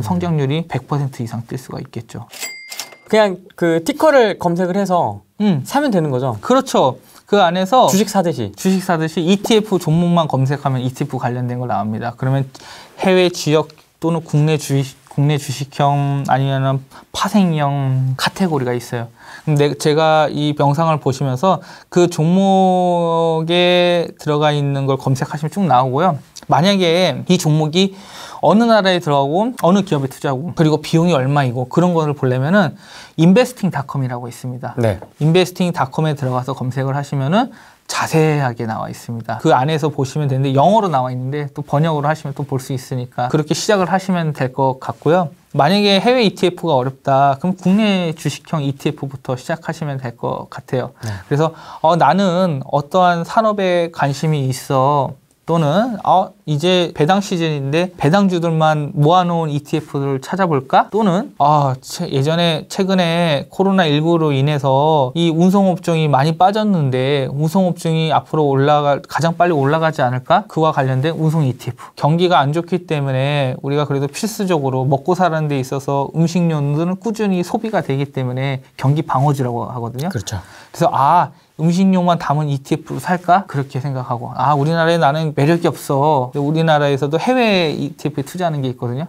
성장률이 100% 이상 뛸 수가 있겠죠. 그냥 그 티커를 검색을 해서 사면 되는 거죠? 그렇죠. 그 안에서 주식 사듯이 ETF 종목만 검색하면 ETF 관련된 거 나옵니다. 그러면 해외 지역 또는 국내 주식형 아니면 파생형 카테고리가 있어요. 근데 제가 이 영상을 보시면서 그 종목에 들어가 있는 걸 검색하시면 쭉 나오고요. 만약에 이 종목이 어느 나라에 들어가고 어느 기업에 투자하고 그리고 비용이 얼마이고 그런 거를 보려면은 investing.com이라고 있습니다. 네. investing.com에 들어가서 검색을 하시면은 자세하게 나와 있습니다. 그 안에서 보시면 되는데 영어로 나와 있는데 또 번역으로 하시면 또 볼 수 있으니까 그렇게 시작을 하시면 될 것 같고요. 만약에 해외 ETF가 어렵다 그럼 국내 주식형 ETF부터 시작하시면 될 것 같아요. 그래서 나는 어떠한 산업에 관심이 있어 또는 이제 배당 시즌인데 배당주들만 모아놓은 ETF를 찾아볼까? 또는 최근에 코로나19로 인해서 이 운송업종이 많이 빠졌는데 운송업종이 앞으로 가장 빨리 올라가지 않을까? 그와 관련된 운송 ETF. 경기가 안 좋기 때문에 우리가 그래도 필수적으로 먹고 사는 데 있어서 음식료는 꾸준히 소비가 되기 때문에 경기 방어주라고 하거든요. 그렇죠. 그래서 음식료만 담은 ETF로 살까? 그렇게 생각하고 우리나라에 나는 매력이 없어. 우리나라에서도 해외 ETF에 투자하는 게 있거든요.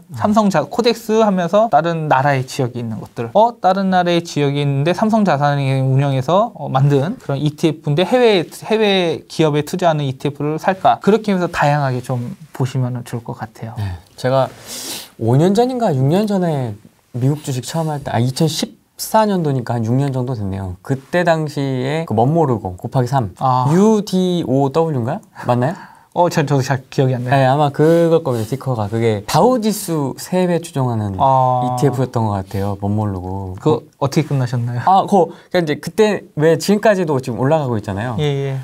코덱스 하면서 다른 나라의 지역이 있는 것들 다른 나라의 지역이 있는데 삼성자산이 운영해서 만든 그런 ETF인데 해외 기업에 투자하는 ETF를 살까? 그렇게 해서 다양하게 좀 보시면 좋을 것 같아요. 네. 제가 5년 전인가 6년 전에 미국 주식 처음 할 때 2014년도니까 한 6년 정도 됐네요. 그때 당시에 그 멋모르고 곱하기 3 UDOW인가요? 맞나요? 저도 잘 기억이 안 나요. 네, 아마 그걸 겁니다. 티커가 그게 다우지수 3배 추종하는 ETF였던 것 같아요. 멋모르고. 그거 어떻게 끝나셨나요? 그러니까 이제 그때 왜 지금까지도 지금 올라가고 있잖아요. 예.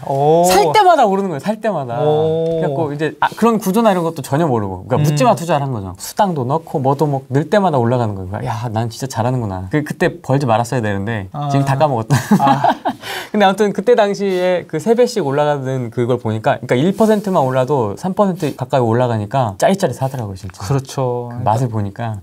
살 때마다 오르는 거예요. 살 때마다. 그래갖고 이제 그런 구조나 이런 것도 전혀 모르고, 그러니까 묻지마 투자를 한 거죠. 수당도 넣고 뭐도 늘 때마다 올라가는 거예요. 야, 난 진짜 잘하는구나. 그때 벌지 말았어야 되는데 지금 다 까먹었다. 근데 아무튼 그때 당시에 그 3배씩 올라가는 그걸 보니까, 그러니까 1%만 올라도 3% 가까이 올라가니까 짜릿짜릿하더라고요, 진짜. 그렇죠. 맛을 보니까.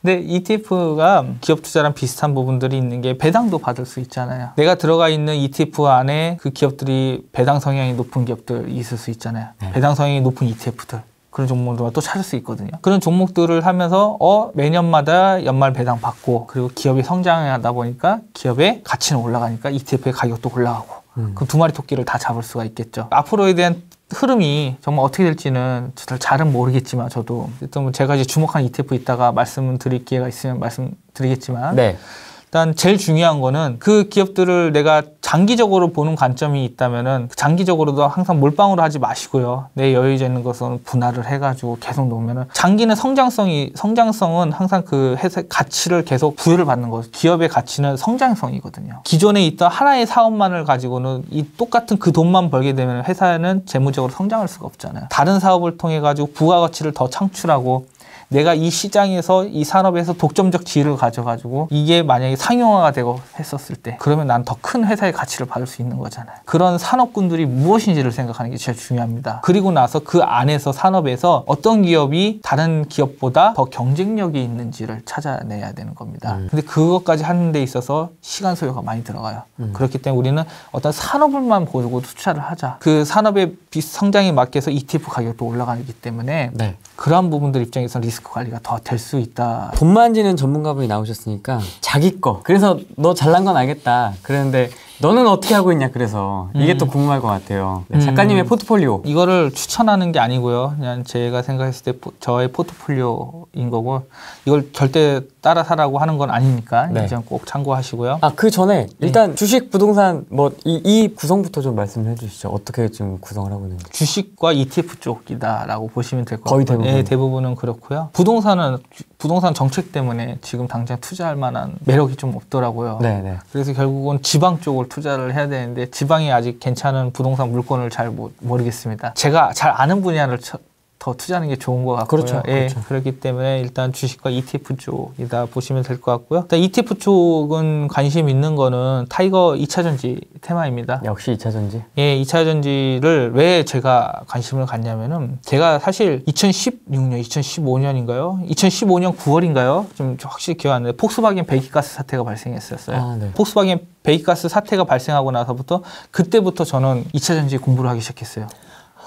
근데 ETF가 기업 투자랑 비슷한 부분들이 있는 게 배당도 받을 수 있잖아요. 내가 들어가 있는 ETF 안에 그 기업들이 배당 성향이 높은 기업들이 있을 수 있잖아요. 배당 성향이 높은 ETF들. 그런 종목들만 또 찾을 수 있거든요. 그런 종목들을 하면서 매년마다 연말 배당 받고 그리고 기업이 성장하다 보니까 기업의 가치는 올라가니까 ETF의 가격도 올라가고 그럼 두 마리 토끼를 다 잡을 수가 있겠죠. 앞으로에 대한 흐름이 정말 어떻게 될지는 잘은 모르겠지만 저도 일단 제가 이제 주목한 ETF 있다가 말씀을 드릴 기회가 있으면 말씀드리겠지만 일단 제일 중요한 거는 그 기업들을 내가 장기적으로 보는 관점이 있다면은 장기적으로도 항상 몰빵으로 하지 마시고요. 내 여유져 있는 것은 분할을 해가지고 계속 놓으면은 장기는 성장성은 항상 그 회사 가치를 계속 부여를 받는 거죠. 기업의 가치는 성장성이거든요. 기존에 있던 하나의 사업만을 가지고는 이 똑같은 그 돈만 벌게 되면 회사는 재무적으로 성장할 수가 없잖아요. 다른 사업을 통해 가지고 부가가치를 더 창출하고 내가 이 시장에서 이 산업에서 독점적 지위를 가져가지고 이게 만약에 상용화가 되고 했었을 때 그러면 난 더 큰 회사의 가치를 받을 수 있는 거잖아요. 그런 산업군들이 무엇인지를 생각하는 게 제일 중요합니다. 그리고 나서 그 안에서 산업에서 어떤 기업이 다른 기업보다 더 경쟁력이 있는지를 찾아내야 되는 겁니다. 근데 그것까지 하는 데 있어서 시간 소요가 많이 들어가요. 그렇기 때문에 우리는 어떤 산업을만 보고 투자를 하자. 그 산업의 성장에 맞게서 ETF 가격도 올라가기 때문에 그러한 부분들 입장에서 리스크 관리가 더 될 수 있다. 돈 만지는 전문가분이 나오셨으니까 자기 거. 그래서 너 잘난 건 알겠다. 그랬는데 너는 어떻게 하고 있냐. 그래서 이게 또 궁금할 것 같아요. 작가님의 포트폴리오. 이거를 추천하는 게 아니고요. 그냥 제가 생각했을 때 저의 포트폴리오인 거고 이걸 절대 따라 사라고 하는 건 아니니까 이 점 꼭 참고하시고요. 그 전에 일단 주식, 부동산 이 구성부터 좀 말씀해 주시죠. 어떻게 지금 구성을 하고 있는지. 주식과 ETF 쪽이다라고 보시면 될 것 같아요. 거의 대부분. 네, 대부분은 그렇고요. 부동산 정책 때문에 지금 당장 투자할 만한 매력이 좀 없더라고요. 그래서 결국은 지방 쪽을 투자를 해야 되는데 지방이 아직 괜찮은 부동산 물건을 잘 모르겠습니다. 제가 잘 아는 분야를 더 투자하는 게 좋은 것 같고요. 그렇죠. 예, 그렇죠. 그렇기 때문에 일단 주식과 ETF 쪽이다 보시면 될 것 같고요. 일단 ETF 쪽은 관심 있는 거는 타이거 2차전지 테마입니다. 역시 2차전지. 예, 2차전지를 왜 제가 관심을 갖냐면은 제가 사실 2016년, 2015년인가요? 2015년 9월인가요? 좀 확실히 기억 안 나요. 폭스바겐 배기가스 사태가 발생했었어요. 아, 네. 폭스바겐 배기가스 사태가 발생하고 나서부터 그때부터 저는 2차전지 공부를 하기 시작했어요.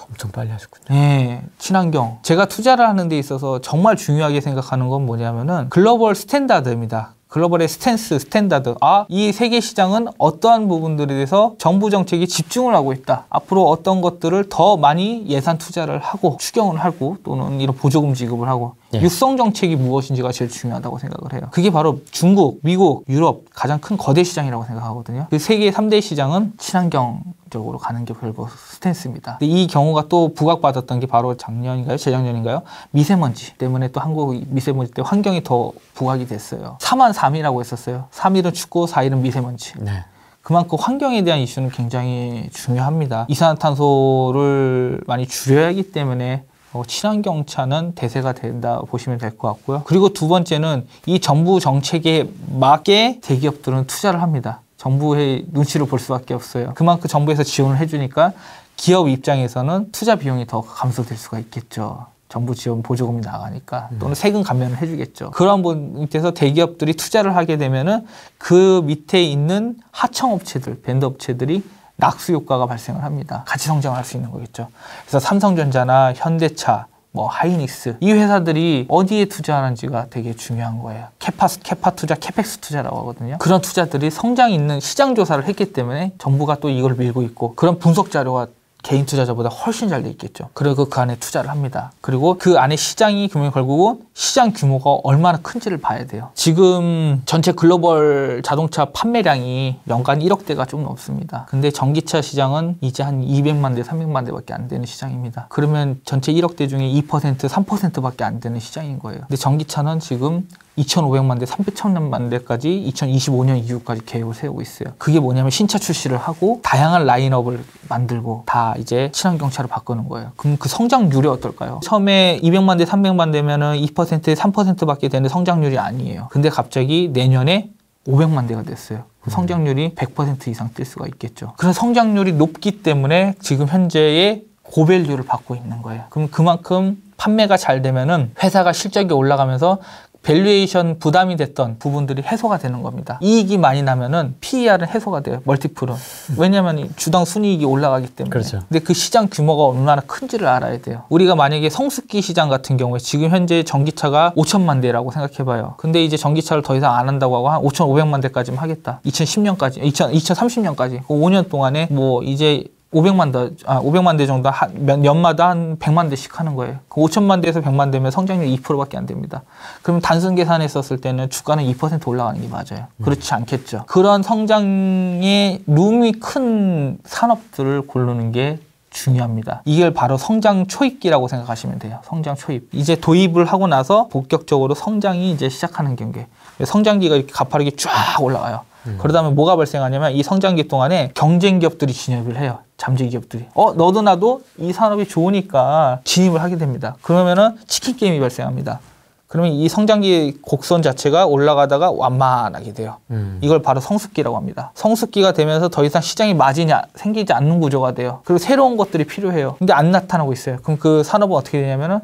엄청 빨리 하셨군요. 네, 친환경. 제가 투자를 하는 데 있어서 정말 중요하게 생각하는 건 뭐냐면은 글로벌 스탠다드입니다. 글로벌의 스탠다드. 이 세계 시장은 어떠한 부분들에 대해서 정부 정책이 집중을 하고 있다. 앞으로 어떤 것들을 더 많이 예산 투자를 하고 추경을 하고 또는 이런 보조금 지급을 하고 육성 정책이 무엇인지가 제일 중요하다고 생각을 해요. 그게 바로 중국, 미국, 유럽 가장 큰 거대 시장이라고 생각하거든요. 그 세계 3대 시장은 친환경 쪽으로 가는 게 결국 스탠스입니다. 근데 이 경우가 또 부각받았던 게 바로 작년인가요? 재작년인가요? 미세먼지 때문에 또 한국 미세먼지 때문에 환경이 더 부각이 됐어요. 4만 3이라고 했었어요. 3일은 춥고 4일은 미세먼지. 네. 그만큼 환경에 대한 이슈는 굉장히 중요합니다. 이산화탄소를 많이 줄여야 하기 때문에 친환경 차는 대세가 된다 보시면 될 것 같고요. 그리고 두 번째는 이 정부 정책에 맞게 대기업들은 투자를 합니다. 정부의 눈치를 볼 수밖에 없어요. 그만큼 정부에서 지원을 해주니까 기업 입장에서는 투자 비용이 더 감소될 수가 있겠죠. 정부 지원 보조금이 나가니까 또는 세금 감면을 해주겠죠. 그런 부분에서 대기업들이 투자를 하게 되면은 그 밑에 있는 하청업체들, 밴드업체들이 낙수 효과가 발생을 합니다. 같이 성장을 할 수 있는 거겠죠. 그래서 삼성전자나 현대차, 하이닉스 이 회사들이 어디에 투자하는지가 되게 중요한 거예요. 캐파 투자, 캐펙스 투자라고 하거든요. 그런 투자들이 성장 있는 시장 조사를 했기 때문에 정부가 또 이걸 밀고 있고 그런 분석 자료가 개인 투자자보다 훨씬 잘 돼 있겠죠. 그리고 그 안에 투자를 합니다. 그리고 그 안에 시장이 결국은 시장 규모가 얼마나 큰지를 봐야 돼요. 지금 전체 글로벌 자동차 판매량이 연간 1억 대가 좀 넘습니다. 근데 전기차 시장은 이제 한 200만 대, 300만 대밖에 안 되는 시장입니다. 그러면 전체 1억 대 중에 2%, 3%밖에 안 되는 시장인 거예요. 근데 전기차는 지금 2,500만 대, 3,000만 대까지 2025년 이후까지 계획을 세우고 있어요. 그게 뭐냐면 신차 출시를 하고 다양한 라인업을 만들고 다 이제 친환경차로 바꾸는 거예요. 그럼 그 성장률이 어떨까요? 처음에 200만 대, 300만 대면은 2%, 3%밖에 되는 성장률이 아니에요. 근데 갑자기 내년에 500만 대가 됐어요. 성장률이 100% 이상 뛸 수가 있겠죠. 그런 성장률이 높기 때문에 지금 현재의 고밸류를 받고 있는 거예요. 그럼 그만큼 판매가 잘 되면은 회사가 실적이 올라가면서 밸류에이션 부담이 됐던 부분들이 해소가 되는 겁니다. 이익이 많이 나면은 PER은 해소가 돼요. 멀티플은. 왜냐하면 주당 순이익이 올라가기 때문에. 그렇죠. 근데 그 시장 규모가 얼마나 큰지를 알아야 돼요. 우리가 만약에 성숙기 시장 같은 경우에 지금 현재 전기차가 5천만 대라고 생각해봐요. 근데 이제 전기차를 더 이상 안 한다고 하고 한 5,500만 대까지만 하겠다. 2010년까지, 2030년까지. 5년 동안에 이제 500만 대 정도 년마다 한 100만 대씩 하는 거예요. 그 5천만 대에서 100만 대면 성장률 2%밖에 안 됩니다. 그럼 단순 계산했었을 때는 주가는 2% 올라가는 게 맞아요. 그렇지 않겠죠. 그런 성장의 룸이 큰 산업들을 고르는 게 중요합니다. 이걸 바로 성장 초입기라고 생각하시면 돼요. 성장 초입. 이제 도입을 하고 나서 본격적으로 성장이 이제 시작하는 경계. 성장기가 이렇게 가파르게 쫙 올라가요. 그러다 보면 뭐가 발생하냐면 이 성장기 동안에 경쟁 기업들이 진입을 해요. 잠재 기업들이. 너도 나도 이 산업이 좋으니까 진입을 하게 됩니다. 그러면은 치킨 게임이 발생합니다. 그러면 이 성장기 곡선 자체가 올라가다가 완만하게 돼요. 이걸 바로 성숙기라고 합니다. 성숙기가 되면서 더 이상 시장이 생기지 않는 구조가 돼요. 그리고 새로운 것들이 필요해요. 근데 안 나타나고 있어요. 그럼 그 산업은 어떻게 되냐면은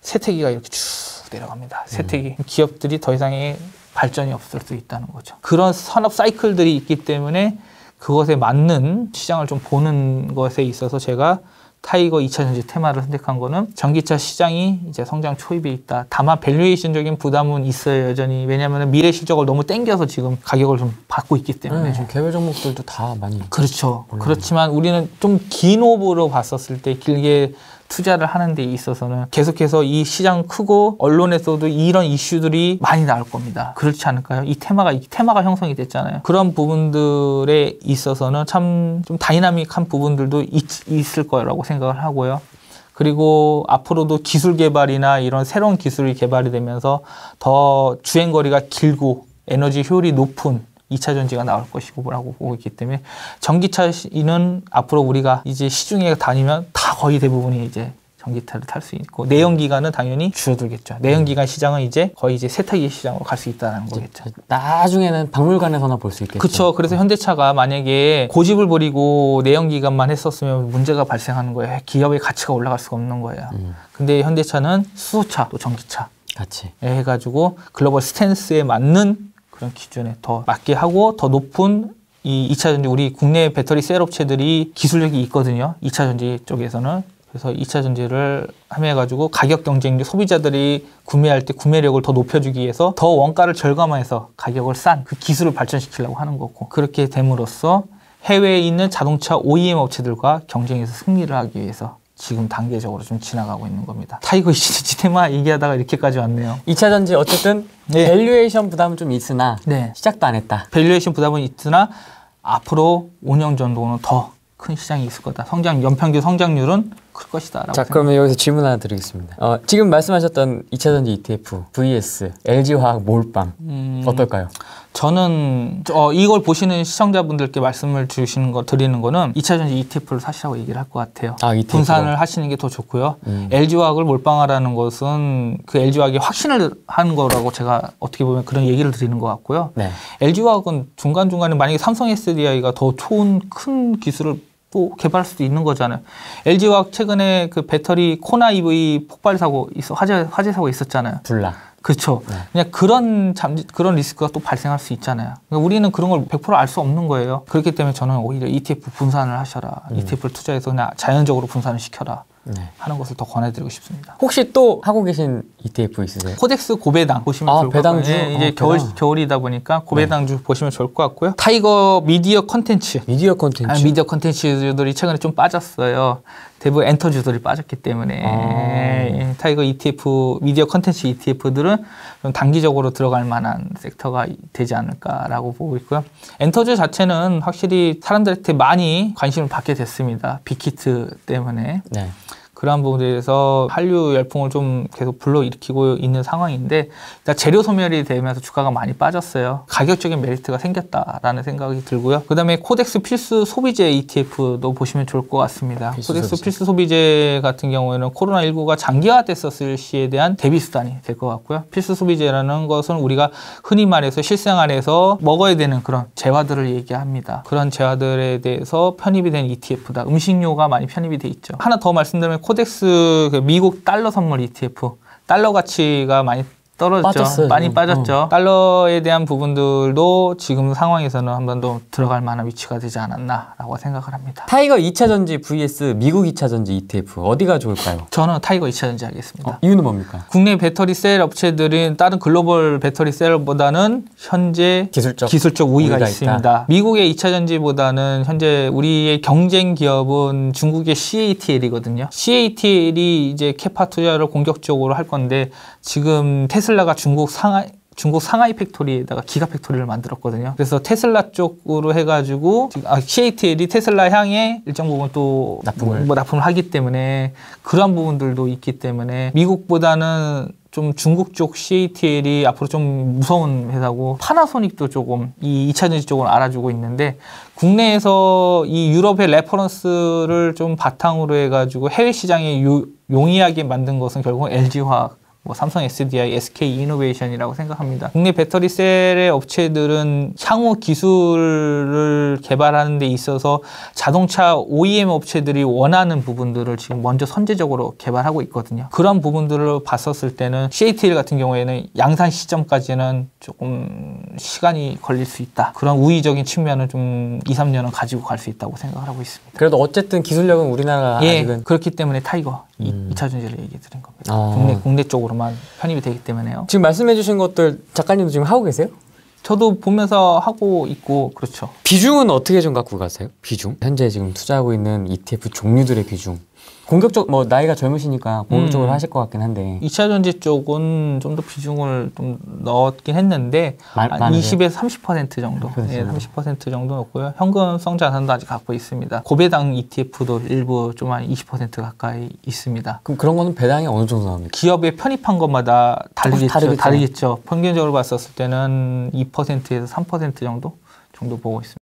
쇠퇴기가 이렇게 쭉 내려갑니다. 쇠퇴기. 기업들이 더 이상의 발전이 없을 수 있다는 거죠. 그런 산업 사이클들이 있기 때문에 그것에 맞는 시장을 좀 보는 것에 있어서 제가 타이거 2차전지 테마를 선택한 거는 전기차 시장이 이제 성장 초입에 있다. 다만 밸류에이션적인 부담은 있어요, 여전히. 왜냐하면 미래 실적을 너무 땡겨서 지금 가격을 좀 받고 있기 때문에. 지금 개별 종목들도 다 많이. 그렇죠. 그렇지만 우리는 좀 긴 호흡으로 봤었을 때 길게 투자를 하는 데 있어서는 계속해서 이 시장 크고 언론에서도 이런 이슈들이 많이 나올 겁니다. 그렇지 않을까요? 이 테마가 형성이 됐잖아요. 그런 부분들에 있어서는 참 좀 다이나믹한 부분들도 있을 거라고 생각을 하고요. 그리고 앞으로도 기술 개발이나 이런 새로운 기술이 개발이 되면서 더 주행거리가 길고 에너지 효율이 높은 2차 전지가 나올 것이고라고 보고 있기 때문에 전기차는 앞으로 우리가 이제 시중에 다니면 다 거의 대부분이 이제 전기차를 탈 수 있고 내연기관은 당연히 줄어들겠죠. 내연기관 시장은 이제 거의 이제 세탁기 시장으로 갈 수 있다는 거겠죠. 나중에는 박물관에서나 볼 수 있겠죠. 그렇죠. 그래서 현대차가 만약에 고집을 부리고 내연기관만 했었으면 문제가 발생하는 거예요. 기업의 가치가 올라갈 수가 없는 거예요. 근데 현대차는 수소차 또 전기차 같이 해가지고 글로벌 스탠스에 맞는 그런 기준에 더 맞게 하고 더 높은 이 2차 전지 우리 국내 배터리 셀 업체들이 기술력이 있거든요. 2차 전지 쪽에서는. 그래서 2차 전지를 함해가지고 가격 경쟁력 소비자들이 구매할 때 구매력을 더 높여주기 위해서 더 원가를 절감해서 가격을 싼 그 기술을 발전시키려고 하는 거고 그렇게 됨으로써 해외에 있는 자동차 OEM 업체들과 경쟁에서 승리를 하기 위해서 지금 단계적으로 좀 지나가고 있는 겁니다. 타이거 2차전지 테마 얘기하다가 이렇게까지 왔네요. 2차 전지 어쨌든 네. 밸류에이션 부담은 좀 있으나 네. 시작도 안 했다. 밸류에이션 부담은 있으나 앞으로 5년 정도는 더 큰 시장이 있을 거다. 연평균 성장률은 클 것이다. 자, 그러면 여기서 질문 하나 드리겠습니다. 지금 말씀하셨던 2차 전지 ETF, vs LG화학 몰빵 어떨까요? 저는 이걸 보시는 시청자분들께 말씀을 드리는 거는 2차 전지 ETF를 사시라고 얘기를 할 것 같아요. ETF로. 분산을 하시는 게 더 좋고요. LG화학을 몰빵하라는 것은 그 LG화학이 확신을 하는 거라고 제가 어떻게 보면 그런 얘기를 드리는 것 같고요. 네. LG화학은 중간중간에 만약에 삼성 SDI가 더 좋은 큰 기술을 또 개발할 수도 있는 거잖아요. LG화학 최근에 그 배터리 코나 EV 폭발 사고 화재 사고 있었잖아요. 불락. 그렇죠. 네. 그냥 그런 리스크가 또 발생할 수 있잖아요. 그러니까 우리는 그런 걸 100% 알 수 없는 거예요. 그렇기 때문에 저는 오히려 ETF 분산을 하셔라. ETF를 투자해서 그냥 자연적으로 분산을 시켜라. 네. 하는 것을 더 권해드리고 싶습니다. 혹시 또 하고 계신 ETF 있으세요? 코덱스 고배당 보시면 좋을 것 같고요. 배당주? 이제 겨울이다 보니까 고배당주 보시면 좋을 것 같고요. 타이거 미디어 컨텐츠. 미디어 컨텐츠. 미디어 컨텐츠들이 최근에 좀 빠졌어요. 대부분 엔터주들이 빠졌기 때문에 타이거 ETF, 미디어 컨텐츠 ETF들은 좀 단기적으로 들어갈 만한 섹터가 되지 않을까라고 보고 있고요. 엔터주 자체는 확실히 사람들한테 많이 관심을 받게 됐습니다. 빅히트 때문에. 네. 그러한 부분에 대해서 한류 열풍을 좀 계속 불러일으키고 있는 상황인데 일단 재료 소멸이 되면서 주가가 많이 빠졌어요. 가격적인 메리트가 생겼다라는 생각이 들고요. 그다음에 코덱스 필수 소비재 ETF도 보시면 좋을 것 같습니다. 코덱스 필수 소비재 같은 경우에는 코로나19가 장기화됐었을 시에 대한 대비 수단이 될 것 같고요. 필수 소비재라는 것은 우리가 흔히 말해서 실생활에서 먹어야 되는 그런 재화들을 얘기합니다. 그런 재화들에 대해서 편입이 된 ETF다. 음식료가 많이 편입이 돼 있죠. 하나 더 말씀드리면 코덱스 미국 달러 선물 ETF, 달러 가치가 많이 떨어졌죠. 많이 빠졌죠. 달러에 대한 부분들도 지금 상황에서는 한 번 더 들어갈 만한 위치가 되지 않았나라고 생각을 합니다. 타이거 2차 전지 vs 미국 2차 전지 ETF 어디가 좋을까요? 저는 타이거 2차 전지 하겠습니다. 이유는 뭡니까? 국내 배터리 셀 업체들은 다른 글로벌 배터리 셀보다는 현재 기술적 우위가 있습니다. 있다. 미국의 2차 전지보다는 현재 우리의 경쟁 기업은 중국의 CATL이거든요. CATL이 이제 캐파 투자를 공격적으로 할 건데 지금 테슬라가 중국 상하이 팩토리에다가 기가 팩토리를 만들었거든요. 그래서 테슬라 쪽으로 해가지고 CATL이 테슬라 향해 일정 부분 또 납품을 하기 때문에 그런 부분들도 있기 때문에 미국보다는 좀 중국 쪽 CATL이 앞으로 좀 무서운 회사고 파나소닉도 조금 이 2차 전지 쪽을 알아주고 있는데 국내에서 이 유럽의 레퍼런스를 좀 바탕으로 해가지고 해외 시장에 용이하게 만든 것은 결국 LG화학 삼성 SDI, SK 이노베이션이라고 생각합니다. 국내 배터리 셀의 업체들은 향후 기술을 개발하는 데 있어서 자동차 OEM 업체들이 원하는 부분들을 지금 먼저 선제적으로 개발하고 있거든요. 그런 부분들을 봤었을 때는 CATL 같은 경우에는 양산 시점까지는 조금 시간이 걸릴 수 있다. 그런 우위적인 측면은 좀 2, 3년은 가지고 갈 수 있다고 생각을 하고 있습니다. 그래도 어쨌든 기술력은 우리나라가 아직은 그렇기 때문에 타이거 2차 전지를 얘기해 드린 겁니다. 국내 쪽으로만 편입이 되기 때문에요. 지금 말씀해 주신 것들 작가님도 지금 하고 계세요? 저도 보면서 하고 있고 그렇죠. 비중은 어떻게 좀 갖고 가세요? 비중? 현재 지금 투자하고 있는 ETF 종류들의 비중. 공격적 나이가 젊으시니까 공격적으로 하실 것 같긴 한데 2차 전지 쪽은 좀 더 비중을 좀 넣었긴 했는데 한 20에서 30% 정도 30% 정도 넣고요. 현금성 자산도 아직 갖고 있습니다. 고배당 ETF도 일부 좀 한 20% 가까이 있습니다. 그럼 그런 거는 배당이 어느 정도 나옵니까? 기업에 편입한 것마다 다르겠죠. 평균적으로 봤었을 때는 2%에서 3% 정도 보고 있습니다.